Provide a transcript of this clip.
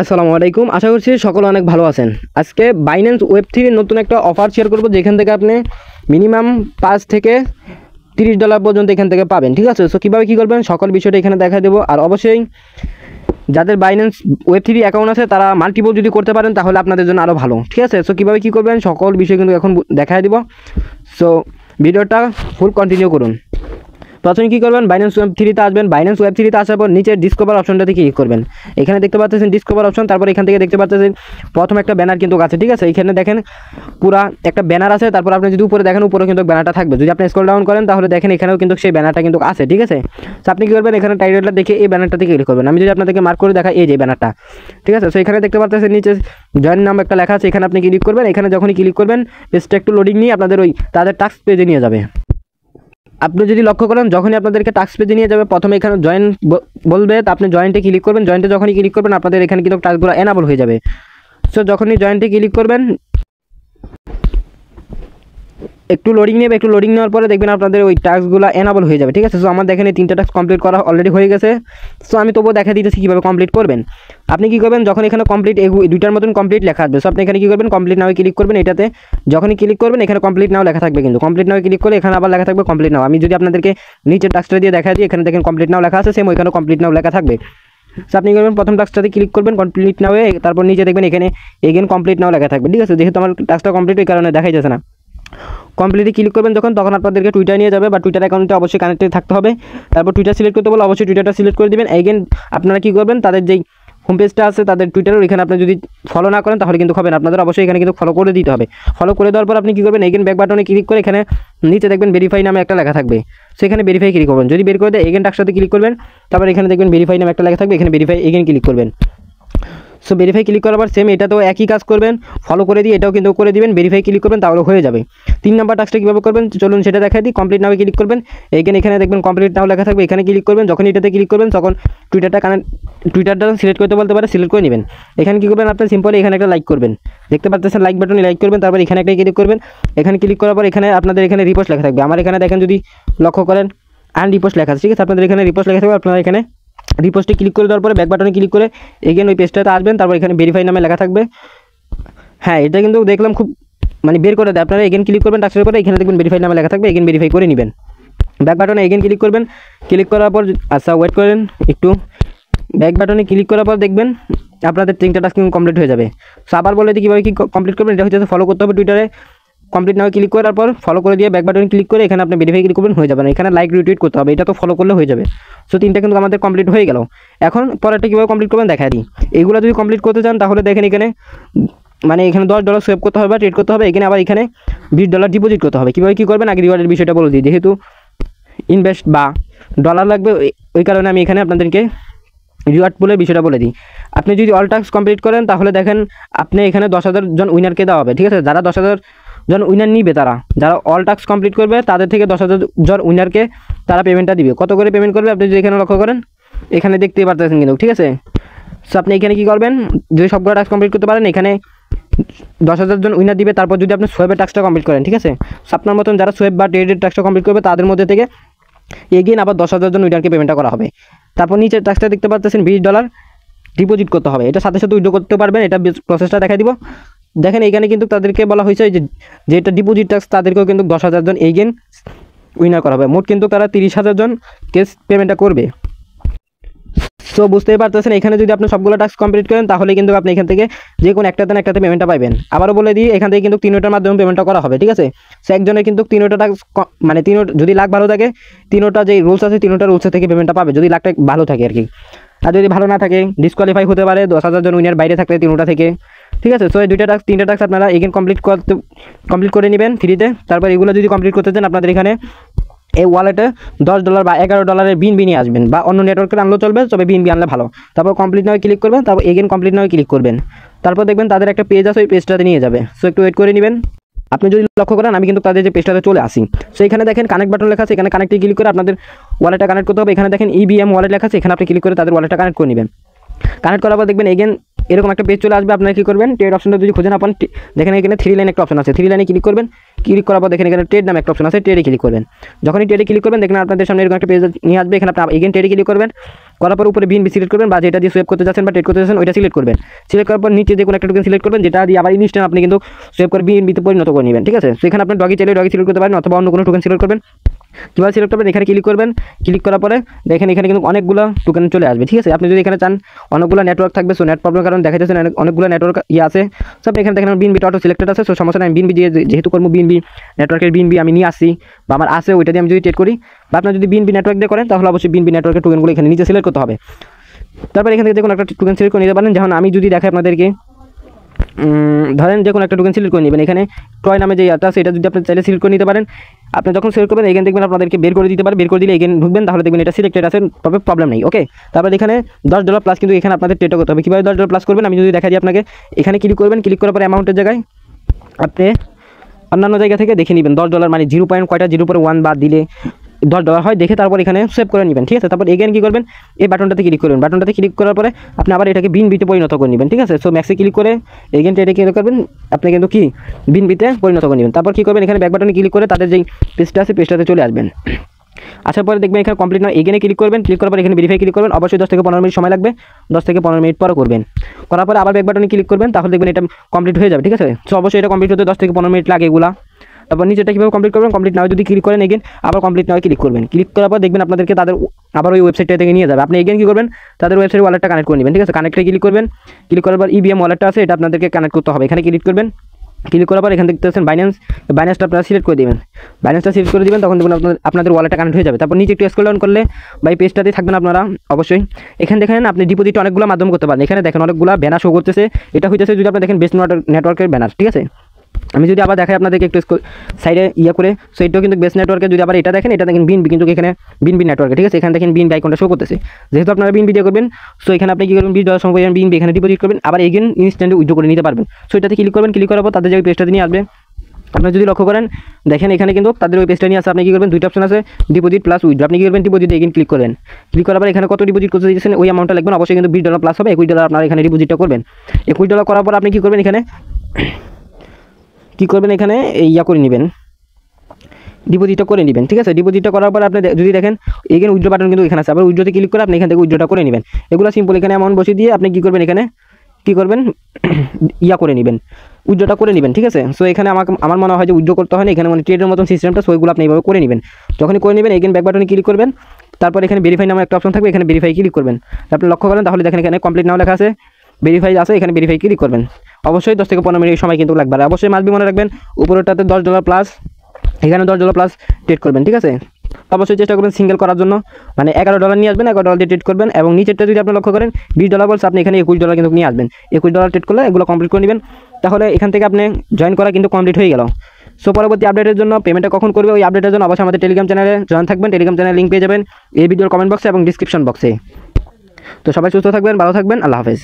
আসসালামু আলাইকুম। আশা করছি সকলে অনেক ভালো আছেন। আজকে বাইন্যান্স ওয়েব3 নতুন একটা অফার শেয়ার করব, যেখান থেকে আপনি মিনিমাম 5 থেকে $30 পর্যন্ত এখান থেকে পাবেন। ঠিক আছে, সো কীভাবে কী করবেন সকল বিষয়টা এখানে দেখা দেবো। আর অবশ্যই যাদের বাইন্যান্স ওয়েব3 অ্যাকাউন্ট আছে তারা মাল্টিপল যদি করতে পারেন তাহলে আপনাদের জন্য আরও ভালো। ঠিক আছে, সো কীভাবে কী করবেন সকল বিষয় কিন্তু এখন দেখায় দিব। সো ভিডিওটা ফুল কন্টিনিউ করুন। প্রথমে কী করবেন, বাইন্যান্স ওয়েব3তে আসবেন। বাইন্যান্স ওয়েব3তে আসার পর নিচে ডিসকভার অপশনটাতে ক্লিক করবেন। এখানে দেখতে পাচ্ছেন ডিসকভার অপশন, তারপর এখান থেকে দেখতে পাচ্ছেন প্রথম একটা ব্যানার কিন্তু আছে। ঠিক আছে, এখানে দেখেন পুরা একটা ব্যানার আছে। তারপর আপনি যদি উপরে দেখেন উপরে কিন্তু ব্যানারটা থাকবে। যদি আপনি স্ক্রল ডাউন করেন তাহলে দেখেন এখানেও কিন্তু সেই ব্যানারটা কিন্তু আছে। ঠিক আছে, তো আপনি কী করবেন, এখানে টাইটেলটা দেখে এই ব্যানারটাতে ক্লিক করবেন। আমি যদি আপনাদেরকে মার্ক করে দেখাই এই যে ব্যানারটা। ঠিক আছে, তো এখানে দেখতে পাচ্ছেন নিচে জয়েন নাম একটা লেখা আছে, এখানে আপনি ক্লিক করবেন। এখানে যখনই ক্লিক করবেন পেজটা একটু লোডিং নিয়ে আপনাদের তাদের টাস্ক পেজে নিয়ে যাবে। আপনি যদি লক্ষ্য করেন যখনই আপনাদেরকে টাস্ক পেজে নিয়ে যাবে প্রথমে এখানে জয়েন বলবে, তো আপনি জয়েন্টে ক্লিক করবেন। জয়েন্টে যখনই ক্লিক করবেন আপনাদের এখানে কিন্তু টাস্কগুলো এনাবল হয়ে যাবে। সো যখনই জয়েন্টে ক্লিক করবেন একটু লোডিং নেবে, একটু লোডিং নেওয়ার পরে দেখবেন আপনাদের ওই টাস্কগুলো এনাবল হয়ে যাবে। ঠিক আছে, সো আমার দেখেন এই 3টা টাস্ক কমপ্লিট করা অলরেডি হয়ে গেছে। সো আমি তবুও দেখা দিতেছি কীভাবে কমপ্লিট করবেন। আপনি কী করবেন, যখন এখানে কমপ্লিট এই দুইটার মতন কমপ্লিট লেখা আসবে, সো আপনি এখানে কী করবেন কমপ্লিট নাও ক্লিক করবেন। এটাতে যখনই ক্লিক করবেন এখানে কমপ্লিট নাও লেখা থাকবে, কিন্তু কমপ্লিট নাও ক্লিক করে এখানে আবার লেখা থাকবে কমপ্লিট নাও। আমি যদি আপনাদেরকে নিচের টাস্কটা দিয়ে দেখা দিই, এখানে দেখেন কমপ্লিট নাও লেখা আছে, সেম ওইখানে কমপ্লিট নাও লেখা থাকবে। সো আপনি করবেন প্রথম টাস্কটাতে ক্লিক করবেন কমপ্লিট নাও, তারপর নিচে দেখবেন এখানে এগেন কমপ্লিট নাও লেখা থাকবে। ঠিক আছে, যেহেতু আমার টাস্কটা কমপ্লিট ওই কারণে দেখাই যাচ্ছে না। কমপ্লিটলি ক্লিক করবেন তখন আপনাদেরকে টুইটার নিয়ে যাবে, বা টুইটার অ্যাকাউন্টে অবশ্যই কানেক্টেড থাকতে হবে। তারপর টুইটার সিলেক্ট করতে বলে অবশ্যই টুইটারটা সিলেক্ট করে দেবেন। এগেন আপনারা কী করবেন, তাদের যেই হোম পেজটা আছে তাদের টুইটারের এখানে আপনি যদি ফলো না করেন তাহলে কিন্তু হবে না। আপনাদের অবশ্যই এখানে কিন্তু ফলো করে দিতে হবে। ফলো করে দেওয়ার পর আপনি কী করবেন, এগেন ব্যাক বাটনে ক্লিক করে এখানে নিচে দেখবেন ভেরিফাই নামে একটা লেখা থাকবে, সেখানে ভেরিফাই ক্লিক করবেন। যদি বের করে দেয় এগেন টাস্কটাতে ক্লিক করবেন, তারপর এখানে দেখবেন ভেরিফাই নামে একটা লেখা থাকবে, এখানে ভেরিফাই এগেন ক্লিক করবেন। সো ভেরিফাই ক্লিক করার পর সেম এটাতেও একই কাজ করবেন, ফলো করে দিয়ে এটাও কিন্তু করে দিবেন, ভেরিফাই ক্লিক করবেন তাহলে হয়ে যাবে। 3 নম্বর টাস্কটা কীভাবে করবেন চলুন সেটা দেখাই দিই। কমপ্লিট নাও ক্লিক করবেন, এখানে দেখবেন কমপ্লিট নাও লেখা থাকবে, এখানে ক্লিক করবেন। যখন এটাতে ক্লিক করবেন তখন টুইটারটা সিলেক্ট করতে বলতে পারে, সিলেক্ট করে নেবেন। এখানে কী করবেন, আপনি সিম্পলি এখানে একটা লাইক করবেন, দেখতে পাচ্ছেন লাইক বাটনে লাইক করবেন। তারপর এখানে একটা ক্লিক করবেন, এখানে ক্লিক করার পর এখানে আপনাদের এখানে রিপোস্ট লেখা থাকবে। আমার এখানে দেখেন যদি লক্ষ্য করেন আনরিপোস্ট লেখা আছে। ঠিক আছে, আপনাদের এখানে রিপোস্ট লেখা থাকবে, আপনারা এখানে রিপোস্টে ক্লিক করে দেওয়ার পরে ব্যাক বাটনে ক্লিক করে এগেন ওই পেজটাতে আসবেন। তারপর এখানে ভেরিফাই নামে লেখা থাকবে। হ্যাঁ, এটা কিন্তু দেখলাম খুব বের করে দেয়। আপনারা এগেন ক্লিক করবেন টাস্কের পরে, এখানে দেখবেন ভেরিফাই নামে লেখা থাকবে, এগেন ভেরিফাই করে নেবেন। ব্যাক বাটনে এগেন ক্লিক করবেন, ক্লিক করার পর আচ্ছা ওয়েট করেন একটু। ব্যাক বাটনে ক্লিক করার পর দেখবেন আপনাদের 3টা টাস্ক কমপ্লিট হয়ে যাবে। সো আবার বলে দিই কীভাবে কী কমপ্লিট করবেন। এটা হচ্ছে ফলো করতে হবে টুইটারে, কমপ্লিট নাও ক্লিক করার পর ফলো করে দিয়ে ব্যাক বাটনে ক্লিক করে এখানে আপনি ভেরিফাই ক্লিক করবেন, হয়ে যাবে না। এখানে লাইক রিটুইট করতে হবে, এটা তো ফলো করলে হয়ে যাবে। সো 3টা কিন্তু আমাদের কমপ্লিট হয়ে গেল। এখন পরেরটা কীভাবে কমপ্লিট করবেন দেখা দিই। এইগুলো যদি কমপ্লিট করতে চান তাহলে দেখেন এখানে এখানে $10 সেভ করতে হবে বা ট্রেড করতে হবে। এখানে আবার এখানে $20 ডিপোজিট করতে হবে। কীভাবে কী করবেন আগে রিওয়ার্ডের বিষয়টা বলে দিই, যেহেতু ইনভেস্ট বা ডলার লাগবে ওই কারণে আমি এখানে আপনাদেরকে রিওয়ার্ড পুলের বিষয়টা বলে দিই। আপনি যদি অল টাস্ক কমপ্লিট করেন তাহলে দেখেন আপনি এখানে 10,000 জন উইনারকে দেওয়া হবে। ঠিক আছে, যারা 10,000 জন উইনার নিবে, যারা অল টাস্ক কমপ্লিট করবে তাদের থেকে 10,000 জন উইনারকে তারা পেমেন্টটা দিবে। কত করে পেমেন্ট করবে আপনি যদি এখানে লক্ষ্য করেন এখানে দেখতেই পারতেছেন কিন্তু। ঠিক আছে, সো আপনি এখানে কী করবেন, যদি সবগুলো টাস্ক কমপ্লিট করতে পারেন এখানে 10,000 জন উইনার দিবে। তারপর যদি আপনি সোয়েবের টাস্কটা কমপ্লিট করেন, ঠিক আছে, সো আপনার মতন যারা সোয়েব বা ট্রেডের টাস্কটা কমপ্লিট করবে তাদের মধ্যে থেকে এগেইন আবার 10,000 জন উইনারকে পেমেন্টটা করা হবে। তারপর নিচের টাস্কটা দেখতে পাচ্ছেন $20 ডিপোজিট করতে হবে। এটা সাথে সাথে উইথড্র করতে পারবেন, এটা প্রসেসটা দেখা দিব। দেখেন এখানে কিন্তু তাদেরকে বলা হয়েছে যে এটা ডিপোজিট টাস্ক, তাদেরকেও কিন্তু 10,000 জন এগেইন উইনার করা হবে। মোট কিন্তু তারা 30,000 জন কেস পেমেন্টটা করবে। সো বুঝতেই পারতেছেন এখানে যদি আপনি সবগুলো টাস্ক কমপ্লিট করেন তাহলে কিন্তু আপনি এখান থেকে যে কোনো একটাতে পেমেন্টটা পাবেন। আবারও বলে দিই এখান থেকে কিন্তু 3টার মাধ্যমে পেমেন্টটা করা হবে। ঠিক আছে, সো একজনের কিন্তু 3টা টাস্ক যদি লাখ ভালো থাকে 3টা যে রুলস আছে 3টা রুলসের থেকে পেমেন্টটা পাবে, যদি লাখটা ভালো থাকে আর কি। আর যদি ভালো না থাকে ডিসকোয়ালিফাই হতে পারে 10,000 জন উইনার বাইরে থাকলে 3টা থেকে। ঠিক আছে, সো এই 3টা টাস্ক আপনারা এগেন কমপ্লিট করে নেবেন ফ্রিতে। তারপর এগুলো যদি কমপ্লিট করতে চান আপনাদের এখানে এই ওয়ালেটে $10 বা $11 বিএনবি নিয়ে আসবেন, বা অন্য নেটওয়ার্কের আনলেও চলবে, তবে বিএনবি আনলে ভালো। তারপর কমপ্লিট নাও ক্লিক করবেন, তারপর এগেন কমপ্লিট নাও ক্লিক করবেন। তারপর দেখবেন তাদের একটা পেজ আছে, ওই পেজটাতে নিয়ে যাবে। সো একটু ওয়েট করে নেবেন। আপনি যদি লক্ষ্য করেন আমি কিন্তু তাদের যে পেজটাতে চলে আসি। সো এখানে দেখেন কানেক্ট বাটন লেখা আছে, এখানে কানেক্টে ক্লিক করে আপনাদের ওয়ালেটটা কানেক্ট করতে হবে। এখানে দেখেন EBM ওয়ালেট লেখা আছে, এখানে আপনি ক্লিক করে তাদের ওয়ালেটটা কানেক্ট করে নেবেন। কানেক্ট করার পর দেখবেন এগেন এরকম একটা পেজ চলে আসবে। আপনারা কী করবেন, ট্রেড অপশনটা যদি খুঁজে না পান, দেখেন এখানে 3 লাইন একটা অপশন আছে, 3 লাইনে ক্লিক করবেন। ক্লিক করার পর দেখেন এখানে ট্রেড নামে একটা অপশন আছে, ট্রেডে ক্লিক করবেন। যখনই ট্রেডে ক্লিক করবেন দেখেন আপনাদের সামনে এরকম একটা পেজ নিয়ে আসবে। এখানে আপনি এগেন ট্রেডে ক্লিক করবেন, করার পর উপরে বিএনবি সিলেক্ট করবেন, বা যেটা দিয়ে সোয়েপ করতে যাচ্ছেন বা ট্রেড করতে যাচ্ছেন ওইটা সিলেক্ট করবেন। সিলেক্ট করার পর নিচে যে কোনো একটা টোকেন সিলেক্ট করবেন, যেটা দিয়ে আবার ইনস্ট্যান্ট আপনি কিন্তু সোয়েপ করে বিএনবিতে পরিণত করে নেবেন। ঠিক আছে, তো এখানে আপনি ডগি চাইলে ডগি সিলেক্ট করতে পারেন, অথবা অন্য কোনো টোকেন সিলেক্ট করবেন। কীভাবে সিলেক্ট করবেন, এখানে ক্লিক করবেন। ক্লিক করার পরে দেখেন এখানে কিন্তু অনেকগুলো টোকেন চলে আসবে। ঠিক আছে, আপনি যদি এখানে চান অনেকগুলো নেটওয়ার্ক থাকবে, সো নেট প্রবলেম কারণ দেখা যাচ্ছে অনেকগুলো নেটওয়ার্ক আছে। সো আপনি এখানে দেখেন বিএনবি অটো সিলেক্টেড আছে, সো সমস্যা নাই। বিএনবি দিয়ে যেহেতু করবো, বিএনবি নেটওয়ার্কের বিএনবি আমি নিয়ে আসছি বা আমার আছে, ওইটা দিয়ে আমি যদি ট্রেড করি, বা আপনার যদি বিএনবি নেটওয়ার্ক দিয়ে করেন তাহলে অবশ্যই বিএনবি নেটওয়ার্কের টোকেনগুলো এখানে নিচে সিলেক্ট করতে হবে। তারপর এখান থেকে যে কোনো একটা টোকেন সিলেক্ট করে নিতে পারেন। যেমন আমি যদি দেখাই আপনাদেরকে, ধরেন যে কোনো একটা টোকেন সিলেক্ট করে নেবেন। এখানে ট্রয় নামে যে ইয়াটা আছে, এটা যদি আপনি চাইলে সিলেক্ট করে নিতে পারেন। আপনি যখন সিলেক্ট করবেন এখানে দেখবেন আপনাদেরকে বের করে দিতে পারে, বের করে দিলে এখানে ঢুকবেন, তাহলে দেখবেন এটা সিলেক্টেড আছে, তবে প্রবলেম নেই। ওকে, তারপর এখানে $10 প্লাস কিন্তু এখানে আপনাদের ট্রেড করতে হবে। কীভাবে $10 প্লাস করবেন আমি যদি দেখা দিই আপনাকে, এখানে ক্লিক করবেন। ক্লিক করার পরে অ্যামাউন্টের জায়গায় আপনি অন্যান্য জায়গা থেকে দেখে নেবেন $10 মানে 0.1 বাদ দিলে $10 হয়, দেখে তারপর এখানে সেভ করে নেবেন। ঠিক আছে, তারপর এগেন কী করবেন, এই বাটনটাতে ক্লিক করবেন। বাটনটাতে ক্লিক করার পরে আপনি আবার এটাকে বিএনবিতে পরিণত করে নেবেন। ঠিক আছে, সো ম্যাক্সে ক্লিক করে এগেন ট্রেডে ক্লিক করবেন, আপনি কিন্তু কি বিএনবিতে পরিণত করে নেবেন। তারপর কী করবেন, এখানে ব্যাক বাটনে ক্লিক করে তাদের যেই পেজটা আছে পেজটাতে চলে আসবেন। আসার পরে দেখবেন এখানে কমপ্লিট না, এগেনে ক্লিক করবেন। ক্লিক করার পর এখানে ভেরিফাই ক্লিক করবেন। অবশ্যই 10 থেকে 15 মিনিট সময় লাগবে, 10 থেকে 15 মিনিট পরে করবেন। করার পরে আবার ব্যাক বাটনে ক্লিক করবেন, তাহলে দেখবেন এটা কমপ্লিট হয়ে যাবে। ঠিক আছে, সো অবশ্যই এটা কমপ্লিট হতে 10 থেকে 15 মিনিট লাগে এগুলা। তারপর নিচেটা কীভাবে কমপ্লিট করবেন, কমপ্লিট না হয় যদি ক্লিক করেন এগেন আবার কমপ্লিট না হয় ক্লিক করবেন। ক্লিক করার পর দেখবেন আপনাদেরকে তাদের আবার ওই ওয়েবসাইটটা থেকে নিয়ে যাবে। আপনি এগেন কী করবেন, তাদের ওয়েবসাইট ওয়ালেটটা কানেক্ট করে নেবেন। ঠিক আছে, কানেক্টে ক্লিক করবেন। ক্লিক করার পর ইবিএম ওয়ালেটটা আছে, এটা আপনাদেরকে কানেক্ট করতে হবে। এখানে ক্লিক করবেন। ক্লিক করার পর এখানে দেখতে পাচ্ছেন বাইন্যান্সটা আপনারা সিলেক্ট করে দেবেন। বাইন্যান্সটা সিলেক্ট করে দেবেন, তখন দেখুন আপনাদের ওয়ালেটটা কানেক্ট হয়ে যাবে। তারপর নিচে একটু স্ক্রল ডাউন করলে বা এই পেজটাতেই থাকবেন আপনারা অবশ্যই। এখানে দেখেন আপনি ডিপোজিট অনেকগুলো মাধ্যম করতে পারেন। এখানে দেখেন অনেকগুলো ব্যানার শো করতেছে, এটা হইতেছে যদি আপনি দেখেন বেস্ট নেটওয়ার্কের ব্যানার। ঠিক আছে, আমি যদি আবার দেখাই আপনাদেরকে একটু সাইডে করে, সো এটাও কিন্তু বেস্ট নেটওয়ার্কে যদি আবার এটা দেখেন, এটা দেখেন বিএনবি, কিন্তু এখানে বিএনবি নেটওয়ার্কে। ঠিক আছে, এখানে দেখেন বিএনবি আইকনটা শো করতেছে, যেহেতু আপনারা বিএনবি দিয়ে করবেন। সো এখানে আপনি কী করবেন, $20 সময় বিএনবি এখানে ডিপোজিট করবেন, আবার এগেন ইনস্ট্যান্টে উইথড্র করে নিতে পারবেন। সো এটাতে ক্লিক করবেন। ক্লিক করার পর তাদের যে পেজটাতে নিয়ে আসবে। আপনারা যদি লক্ষ্য করেন দেখেন এখানে কিন্তু তাদের ওই পেজটা নিয়ে আসে। আপনি কী করবেন, দুইটা অপশন আছে, ডিপোজিট প্লাস উইথড্র। আপনি কী করবেন, ডিপোজিট এগেন ক্লিক করবেন। ক্লিক করার পর এখানে কত ডিপোজিট করতে দিয়েছেন ওই অ্যামাউন্টটা লিখবেন। অবশ্যই কিন্তু $20 প্লাস হবে, $21 আপনারা এখানে ডিপোজিটটা করবেন। $21 করার পর আপনি কী করবেন, এখানে এখানে করে নেবেন, ডিপোজিটটা করে নেবেন। ঠিক আছে, ডিপোজিটটা করার পর আপনি যদি দেখেন এখানে উইথড্র বাটন কিন্তু এখানে আছে, আবার উইথড্রতে ক্লিক করে আপনি এখান থেকে উইথড্রটা করে নেবেন। এগুলো সিম্পল, এখানে অ্যামাউন্ট বসিয়ে দিয়ে আপনি কী করবেন, এখানে কী করবেন করে নেবেন, উইথড্রটা করে নেবেন। ঠিক আছে, সো এখানে আমার মনে হয় যে উইথড্র করতে হয় না, এখানে মানে ট্রেডের মতন সিস্টেমটা, সো এগুলো আপনি এইভাবে করে নেবেন। যখনই করে নেবেন এখানে ব্যাক বাটনে ক্লিক করবেন। তারপর এখানে ভেরিফাই নামে একটা অপশন থাকবে, এখানে ভেরিফাই ক্লিক করবেন। আপনি লক্ষ্য করেন তাহলে দেখেন এখানে কমপ্লিট নাও লেখা আছে, ভেরিফাই আছে, এখানে ভেরিফাই ক্লিক করবেন। অবশ্যই 10 থেকে 15 মিনিট সময় কিন্তু লাগবে। আর অবশ্যই মাসবি মনে রাখবেন উপরেরটাতে $10 প্লাস, এখানে $10 প্লাস ট্রেড করবেন। ঠিক আছে, অবশ্যই চেষ্টা করবেন সিঙ্গেল করার জন্য, মানে $11 নিয়ে আসবেন, $11 দিয়ে ট্রেড করবেন। এবং নিচেরটা যদি আপনি লক্ষ্য করেন $20 বলছে, আপনি এখানে $21 কিন্তু নিয়ে আসবেন। $21 ট্রেড করলে এগুলো কমপ্লিট করে নেবেন, তাহলে এখান থেকে আপনি জয়েন করা কিন্তু কমপ্লিট হয়ে গেল। সো পরবর্তী আপডেটের জন্য পেমেন্টটা কখন করবে, ওই আপডেটের জন্য অবশ্যই আমাদের টেলিগ্রাম চ্যানেলে জয়েন থাকবেন। টেলিগ্রাম চ্যানেল লিঙ্ক পেয়ে যাবেন এই ভিডিওর কমেন্ট বক্সে এবং ডিসক্রিপশন বক্সে। তো সবাই সুস্থ থাকবেন, ভালো থাকবেন, আল্লাহ হাফেজ।